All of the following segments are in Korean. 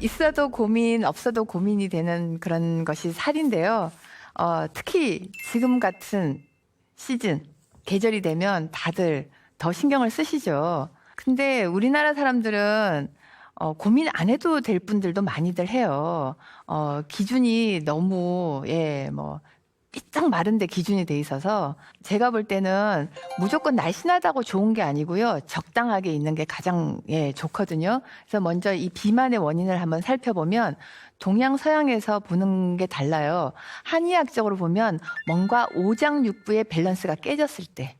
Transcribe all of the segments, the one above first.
있어도 고민, 없어도 고민이 되는 그런 것이 살인데요. 특히 지금 같은 시즌, 계절이 되면 다들 더 신경을 쓰시죠. 근데 우리나라 사람들은 고민 안 해도 될 분들도 많이들 해요. 기준이 너무, 삐딱 마른데 기준이 돼 있어서 제가 볼 때는 무조건 날씬하다고 좋은 게 아니고요. 적당하게 있는 게 가장 좋거든요. 그래서 먼저 이 비만의 원인을 한번 살펴보면 동양 서양에서 보는 게 달라요. 한의학적으로 보면 뭔가 오장육부의 밸런스가 깨졌을 때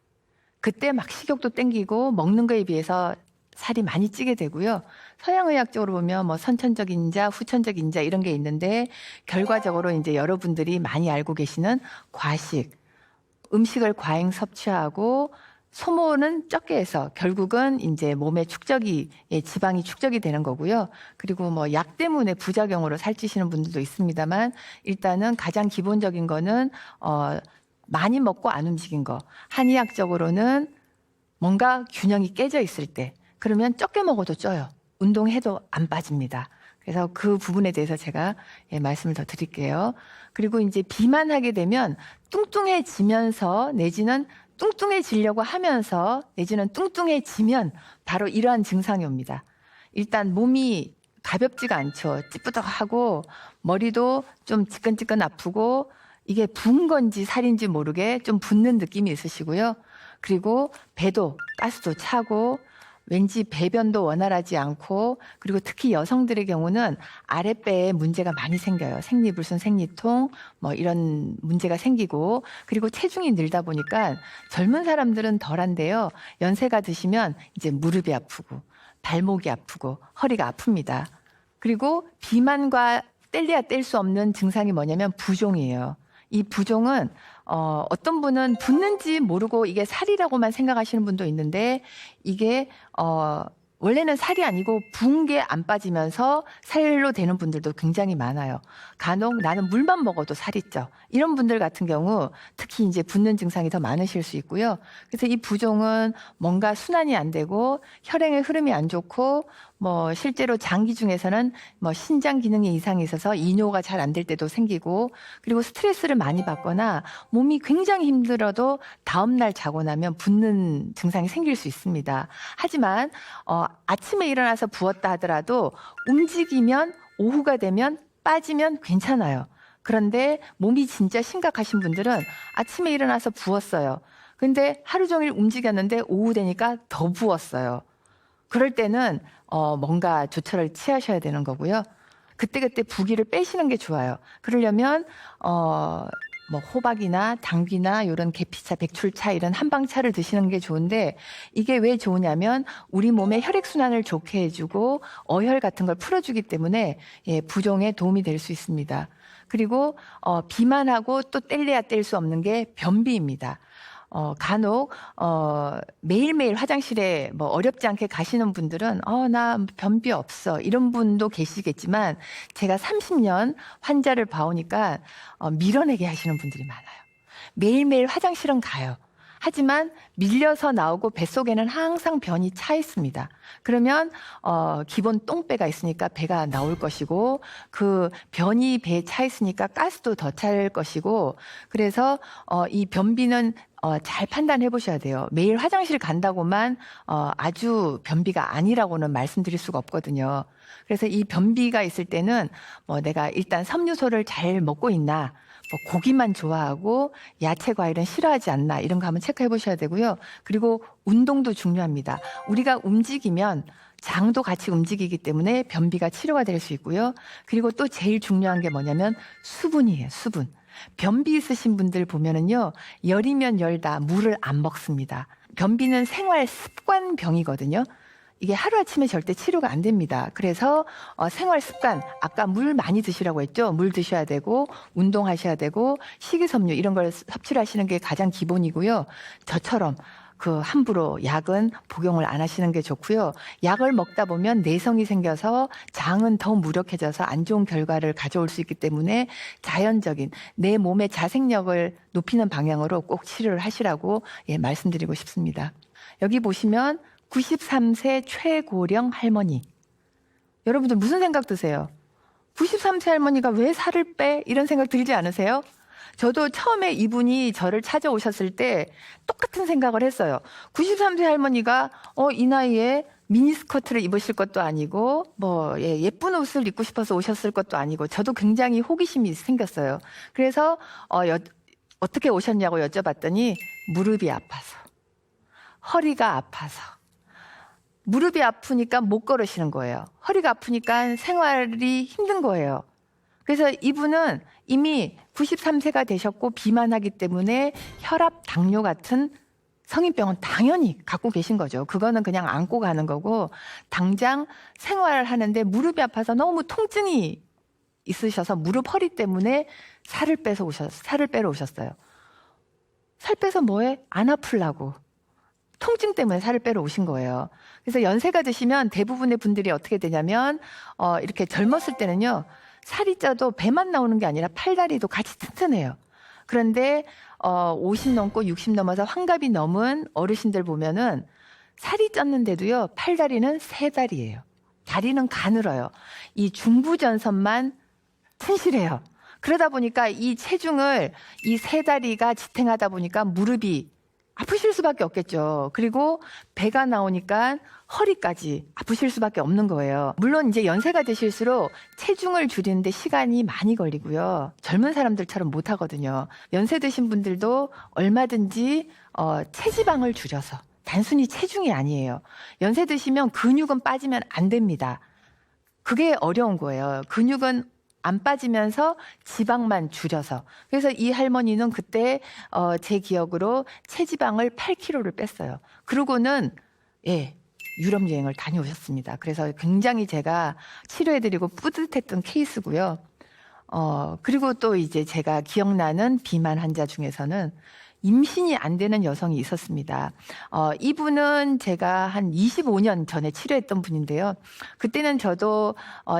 그때 막 식욕도 땡기고 먹는 거에 비해서 살이 많이 찌게 되고요. 서양의학적으로 보면 뭐 선천적 인자, 후천적 인자 이런 게 있는데 결과적으로 이제 여러분들이 많이 알고 계시는 과식, 음식을 과잉 섭취하고 소모는 적게 해서 결국은 이제 몸에 축적이 지방이 축적이 되는 거고요. 그리고 뭐 약 때문에 부작용으로 살찌시는 분들도 있습니다만 일단은 가장 기본적인 거는 많이 먹고 안 움직인 거. 한의학적으로는 뭔가 균형이 깨져 있을 때 그러면 적게 먹어도 쪄요. 운동해도 안 빠집니다. 그래서 그 부분에 대해서 제가 말씀을 더 드릴게요. 그리고 이제 비만하게 되면 뚱뚱해지면서 내지는 뚱뚱해지려고 하면서 내지는 뚱뚱해지면 바로 이러한 증상이 옵니다. 일단 몸이 가볍지가 않죠. 찌뿌덕하고 머리도 좀 지끈지끈 아프고 이게 부은 건지 살인지 모르게 좀 붓는 느낌이 있으시고요. 그리고 배도 가스도 차고 왠지 배변도 원활하지 않고 그리고 특히 여성들의 경우는 아랫배에 문제가 많이 생겨요. 생리불순, 생리통 뭐 이런 문제가 생기고 그리고 체중이 늘다 보니까 젊은 사람들은 덜한데요. 연세가 드시면 이제 무릎이 아프고 발목이 아프고 허리가 아픕니다. 그리고 비만과 뗄래야 뗄 수 없는 증상이 뭐냐면 부종이에요. 이 부종은 어떤 분은 붓는지 모르고 이게 살이라고만 생각하시는 분도 있는데 이게 원래는 살이 아니고 부은 게 안 빠지면서 살로 되는 분들도 굉장히 많아요. 간혹 나는 물만 먹어도 살이 쪄. 이런 분들 같은 경우 특히 이제 붓는 증상이 더 많으실 수 있고요. 그래서 이 부종은 뭔가 순환이 안 되고 혈행의 흐름이 안 좋고 뭐 실제로 장기 중에서는 뭐 신장 기능에 이상이 있어서 이뇨가 잘 안 될 때도 생기고 그리고 스트레스를 많이 받거나 몸이 굉장히 힘들어도 다음날 자고 나면 붓는 증상이 생길 수 있습니다. 하지만 아침에 일어나서 부었다 하더라도 움직이면 오후가 되면 빠지면 괜찮아요. 그런데 몸이 진짜 심각하신 분들은 아침에 일어나서 부었어요. 근데 하루 종일 움직였는데 오후 되니까 더 부었어요. 그럴 때는 뭔가 조처를 취하셔야 되는 거고요. 그때그때 부기를 빼시는 게 좋아요. 그러려면 뭐 호박이나 당귀나 이런 계피차, 백출차 이런 한방차를 드시는 게 좋은데 이게 왜 좋으냐면 우리 몸의 혈액순환을 좋게 해주고 어혈 같은 걸 풀어주기 때문에 부종에 도움이 될 수 있습니다. 그리고 비만하고 또 뗄래야 뗄 수 없는 게 변비입니다. 간혹 매일매일 화장실에 뭐 어렵지 않게 가시는 분들은 나 변비 없어 이런 분도 계시겠지만 제가 30년 환자를 봐오니까 밀어내게 하시는 분들이 많아요. 매일매일 화장실은 가요. 하지만 밀려서 나오고 뱃속에는 항상 변이 차 있습니다. 그러면 기본 똥배가 있으니까 배가 나올 것이고 그 변이 배에 차 있으니까 가스도 더 찰 것이고 그래서 이 변비는 잘 판단해 보셔야 돼요. 매일 화장실 간다고만 아주 변비가 아니라고는 말씀드릴 수가 없거든요. 그래서 이 변비가 있을 때는 뭐 내가 일단 섬유소를 잘 먹고 있나 뭐 고기만 좋아하고 야채 과일은 싫어하지 않나 이런 거 한번 체크해 보셔야 되고요. 그리고 운동도 중요합니다. 우리가 움직이면 장도 같이 움직이기 때문에 변비가 치료가 될 수 있고요. 그리고 또 제일 중요한 게 뭐냐면 수분이에요. 수분. 변비 있으신 분들 보면은요. 열이면 열다 물을 안 먹습니다. 변비는 생활 습관 병이거든요. 이게 하루아침에 절대 치료가 안 됩니다. 그래서 생활 습관, 아까 물 많이 드시라고 했죠. 물 드셔야 되고 운동하셔야 되고 식이섬유 이런 걸 섭취를 하시는 게 가장 기본이고요. 저처럼 그 함부로 약은 복용을 안 하시는 게 좋고요. 약을 먹다 보면 내성이 생겨서 장은 더 무력해져서 안 좋은 결과를 가져올 수 있기 때문에 자연적인 내 몸의 자생력을 높이는 방향으로 꼭 치료를 하시라고 말씀드리고 싶습니다. 여기 보시면 93세 최고령 할머니. 여러분들 무슨 생각 드세요? 93세 할머니가 왜 살을 빼? 이런 생각 들지 않으세요? 저도 처음에 이분이 저를 찾아오셨을 때 똑같은 생각을 했어요. 93세 할머니가 이 나이에 미니스커트를 입으실 것도 아니고 예쁜 옷을 입고 싶어서 오셨을 것도 아니고 저도 굉장히 호기심이 생겼어요. 그래서 어떻게 오셨냐고 여쭤봤더니 무릎이 아파서, 허리가 아파서. 무릎이 아프니까 못 걸으시는 거예요. 허리가 아프니까 생활이 힘든 거예요. 그래서 이분은 이미 93세가 되셨고 비만하기 때문에 혈압, 당뇨 같은 성인병은 당연히 갖고 계신 거죠. 그거는 그냥 안고 가는 거고, 당장 생활하는데 무릎이 아파서 너무 통증이 있으셔서 무릎 허리 때문에 살을 빼러 오셨어요. 살 빼서 뭐해? 안 아프려고. 통증 때문에 살을 빼러 오신 거예요. 그래서 연세가 드시면 대부분의 분들이 어떻게 되냐면 이렇게 젊었을 때는요, 살이 쪄도 배만 나오는 게 아니라 팔다리도 같이 튼튼해요. 그런데 50 넘고 60 넘어서 환갑이 넘은 어르신들 보면은 살이 쪘는데도요, 팔다리는 세 다리예요. 다리는 가늘어요. 이 중부전선만 튼실해요. 그러다 보니까 이 체중을 이 세 다리가 지탱하다 보니까 무릎이 아프실 수밖에 없겠죠. 그리고 배가 나오니까 허리까지 아프실 수밖에 없는 거예요. 물론 이제 연세가 드실수록 체중을 줄이는데 시간이 많이 걸리고요. 젊은 사람들처럼 못 하거든요. 연세 드신 분들도 얼마든지 체지방을 줄여서, 단순히 체중이 아니에요. 연세 드시면 근육은 빠지면 안 됩니다. 그게 어려운 거예요. 근육은 안 빠지면서 지방만 줄여서. 그래서 이 할머니는 그때 제 기억으로 체지방을 8kg를 뺐어요. 그러고는 유럽 여행을 다녀오셨습니다. 그래서 굉장히 제가 치료해드리고 뿌듯했던 케이스고요. 그리고 또 이제 제가 기억나는 비만 환자 중에서는 임신이 안 되는 여성이 있었습니다. 이분은 제가 한 25년 전에 치료했던 분인데요. 그때는 저도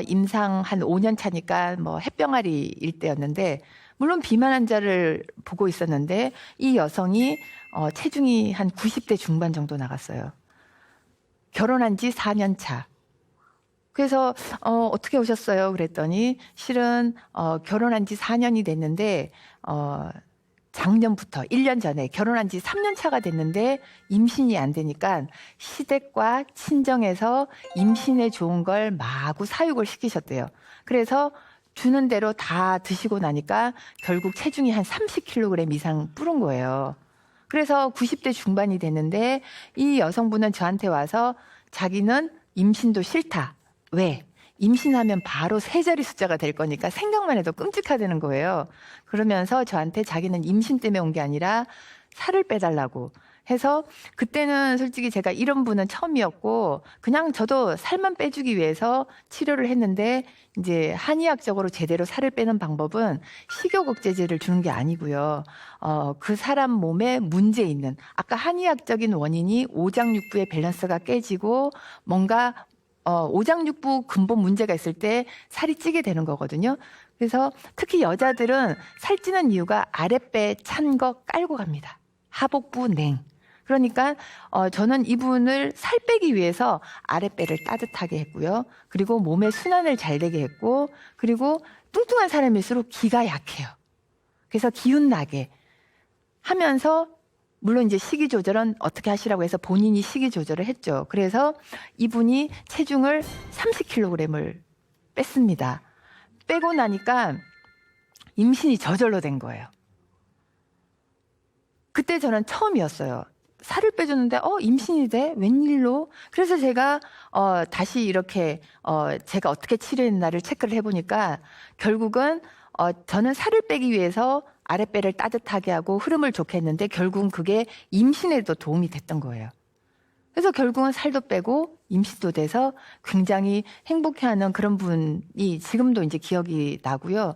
임상 한 5년 차니까 햇병아리일 때였는데, 물론 비만 환자를 보고 있었는데 이 여성이 체중이 한 90대 중반 정도 나갔어요. 결혼한 지 4년 차. 그래서 어떻게 오셨어요? 그랬더니 실은 결혼한 지 4년이 됐는데 작년부터 1년 전에 결혼한 지 3년 차가 됐는데 임신이 안 되니까 시댁과 친정에서 임신에 좋은 걸 마구 사육을 시키셨대요. 그래서 주는 대로 다 드시고 나니까 결국 체중이 한 30kg 이상 불은 거예요. 그래서 90대 중반이 됐는데 이 여성분은 저한테 와서 자기는 임신도 싫다. 왜? 임신하면 바로 세 자리 숫자가 될 거니까 생각만 해도 끔찍하다는 거예요. 그러면서 저한테 자기는 임신 때문에 온 게 아니라 살을 빼달라고 해서, 그때는 솔직히 제가 이런 분은 처음이었고 그냥 저도 살만 빼주기 위해서 치료를 했는데, 이제 한의학적으로 제대로 살을 빼는 방법은 식욕억제제를 주는 게 아니고요. 그 사람 몸에 문제 있는, 아까 한의학적인 원인이 오장육부의 밸런스가 깨지고 뭔가 오장육부 근본 문제가 있을 때 살이 찌게 되는 거거든요. 그래서 특히 여자들은 살찌는 이유가 아랫배 찬 거 깔고 갑니다. 하복부 냉. 그러니까 저는 이분을 살 빼기 위해서 아랫배를 따뜻하게 했고요. 그리고 몸의 순환을 잘 되게 했고, 그리고 뚱뚱한 사람일수록 기가 약해요. 그래서 기운 나게 하면서, 물론 이제 식이 조절은 어떻게 하시라고 해서 본인이 식이 조절을 했죠. 그래서 이분이 체중을 30kg을 뺐습니다. 빼고 나니까 임신이 저절로 된 거예요. 그때 저는 처음이었어요. 살을 빼줬는데 임신이 돼? 웬일로? 그래서 제가 다시 이렇게 제가 어떻게 치료했나를 체크를 해보니까 결국은 저는 살을 빼기 위해서 아랫배를 따뜻하게 하고 흐름을 좋게 했는데 결국은 그게 임신에도 도움이 됐던 거예요. 그래서 결국은 살도 빼고 임신도 돼서 굉장히 행복해하는 그런 분이 지금도 이제 기억이 나고요.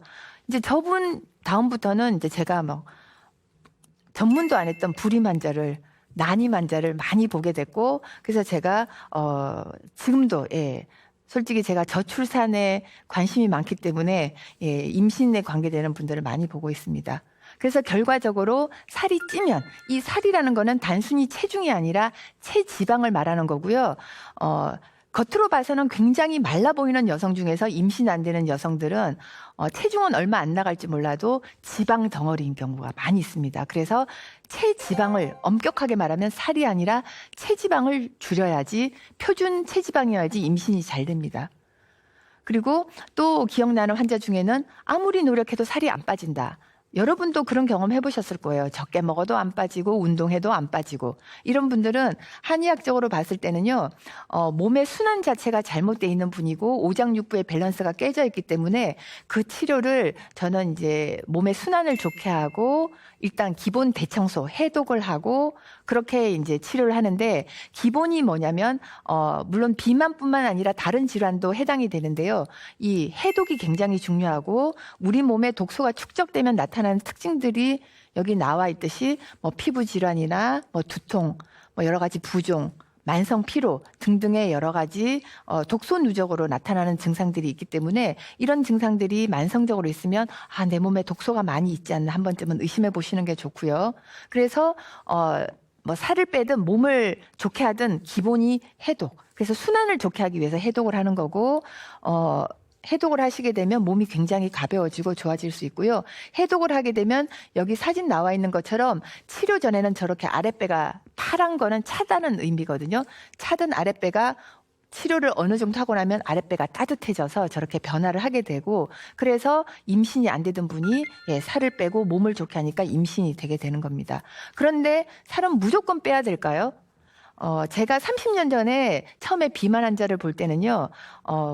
이제 저분 다음부터는 이제 제가 전문도 안 했던 불임 환자를, 난임 환자를 많이 보게 됐고, 그래서 제가 지금도 솔직히 제가 저출산에 관심이 많기 때문에 임신에 관계되는 분들을 많이 보고 있습니다. 그래서 결과적으로 살이 찌면, 이 살이라는 거는 단순히 체중이 아니라 체지방을 말하는 거고요. 겉으로 봐서는 굉장히 말라 보이는 여성 중에서 임신 안 되는 여성들은 체중은 얼마 안 나갈지 몰라도 지방 덩어리인 경우가 많이 있습니다. 그래서 체지방을 엄격하게 말하면 살이 아니라 체지방을 줄여야지, 표준 체지방이어야지 임신이 잘 됩니다. 그리고 또 기억나는 환자 중에는 아무리 노력해도 살이 안 빠진다. 여러분도 그런 경험 해보셨을 거예요. 적게 먹어도 안 빠지고 운동해도 안 빠지고. 이런 분들은 한의학적으로 봤을 때는요, 몸의 순환 자체가 잘못되어 있는 분이고 오장육부의 밸런스가 깨져 있기 때문에 그 치료를 저는 이제 몸의 순환을 좋게 하고 일단 기본 대청소, 해독을 하고 그렇게 이제 치료를 하는데, 기본이 뭐냐면 물론 비만뿐만 아니라 다른 질환도 해당이 되는데요. 이 해독이 굉장히 중요하고 우리 몸에 독소가 축적되면 나타나는 특징들이 여기 나와 있듯이 뭐 피부 질환이나 뭐 두통, 뭐 여러 가지 부종, 만성 피로 등등의 여러 가지 독소 누적으로 나타나는 증상들이 있기 때문에, 이런 증상들이 만성적으로 있으면 내 몸에 독소가 많이 있지 않나 한 번쯤은 의심해 보시는 게 좋고요. 그래서 뭐 살을 빼든 몸을 좋게 하든 기본이 해독. 그래서 순환을 좋게 하기 위해서 해독을 하는 거고, 해독을 하시게 되면 몸이 굉장히 가벼워지고 좋아질 수 있고요. 해독을 하게 되면 여기 사진 나와 있는 것처럼 치료 전에는 저렇게 아랫배가 파란 거는 차다는 의미거든요. 차든 아랫배가 치료를 어느 정도 하고 나면 아랫배가 따뜻해져서 저렇게 변화를 하게 되고, 그래서 임신이 안 되던 분이 살을 빼고 몸을 좋게 하니까 임신이 되게 되는 겁니다. 그런데 살은 무조건 빼야 될까요? 제가 30년 전에 처음에 비만 환자를 볼 때는요,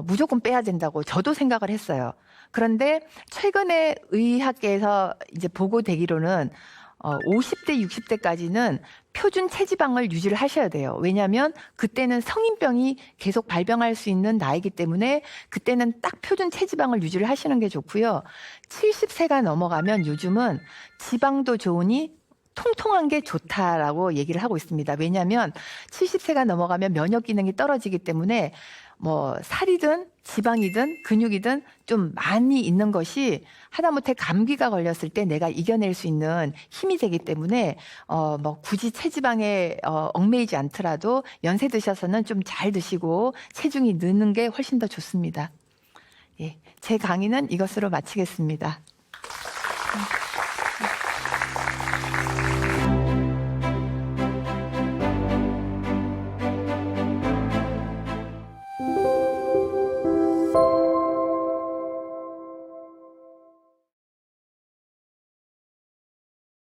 무조건 빼야 된다고 저도 생각을 했어요. 그런데 최근에 의학계에서 이제 보고되기로는 50대, 60대까지는 표준 체지방을 유지를 하셔야 돼요. 왜냐하면 그때는 성인병이 계속 발병할 수 있는 나이기 때문에 그때는 딱 표준 체지방을 유지를 하시는 게 좋고요. 70세가 넘어가면 요즘은 지방도 좋으니 통통한 게 좋다라고 얘기를 하고 있습니다. 왜냐하면 70세가 넘어가면 면역 기능이 떨어지기 때문에 뭐 살이든 지방이든 근육이든 좀 많이 있는 것이 하다못해 감기가 걸렸을 때 내가 이겨낼 수 있는 힘이 되기 때문에 뭐 굳이 체지방에 얽매이지 않더라도 연세 드셔서는 좀 잘 드시고 체중이 느는 게 훨씬 더 좋습니다. 예, 제 강의는 이것으로 마치겠습니다.